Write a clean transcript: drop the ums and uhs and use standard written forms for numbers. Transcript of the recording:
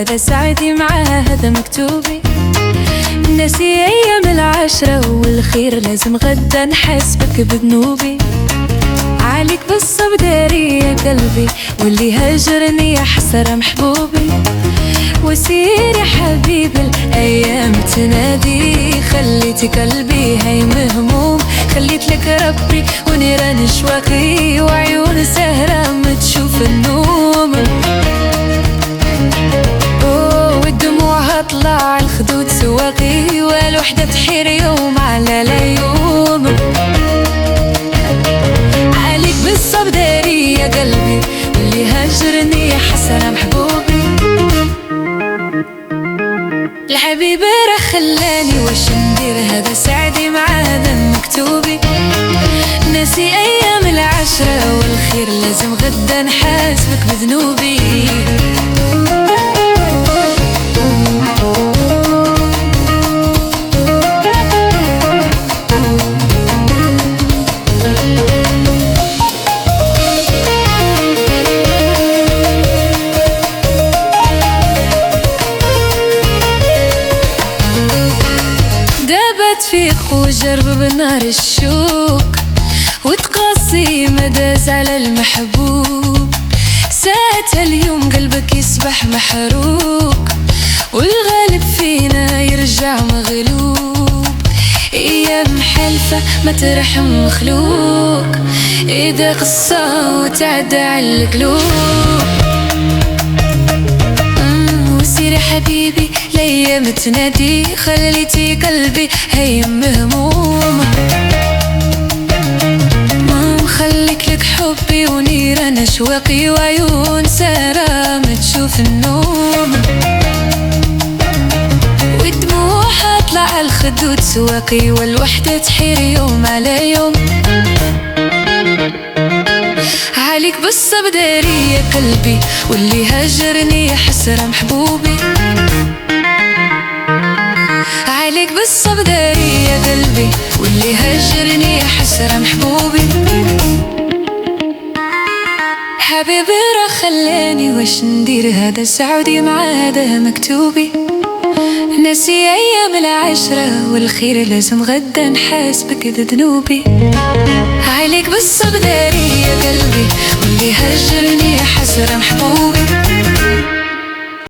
هذا سعدي معاه هذا مكتوبي. ناسي أيام العشرة والخير لازم غدا نحاسبك بذنوبي. عليك بالصبر داري يا قلبي واللي هاجرني يا حسرة محبوبي. وسير يا حبيبي الأيام تنادي، خليتي قلبي هايم هموم، خليت لك ربي ونيران شواقي وعيون سهرة ما تشوف النوم. والدموع هطلع الخدود سواقي والوحدة تحير يوم على يوم. عليك بالصبر داري يا قلبي واللي هاجرني يا حسرة محبوبي. الحبيب راه خلاني واش ندير هذا سعدي مع هذا مكتوبي. ناسي أيام العشرة والخير لازم غدا نحاسبك بذنوبي. فيق وجرب بنار الشوق وتقاسي مداز على المحبوب. ساعتها اليوم قلبك يصبح محروق والغالب فينا يرجع مغلوب. ايام حلفة ما ترحم مخلوق، اذا قصة وتعدى على القلوب. وسير يا حبيبي الايام تنادي، خليتي قلبي هايم مهموم. خليك لك حبي ونيران اشواقي وعيون سهرة ما تشوف النوم. والدموع هطلع الخدود سواقي والوحدة تحير يوم على يوم. عليك بالصبر داري يا قلبي واللي هاجرني يا حسرة محبوبي. عليك بالصبر داري يا قلبي واللي هاجرني يا حسرة محبوبي. حبيبي راه خلاني واش ندير هذا سعودي مع هذا مكتوبي. ناسي أيام العشرة والخير لازم غدا نحاسبك بذنوبي. عليك بالصبر داري يا قلبي واللي هاجرني يا حسرة محبوبي.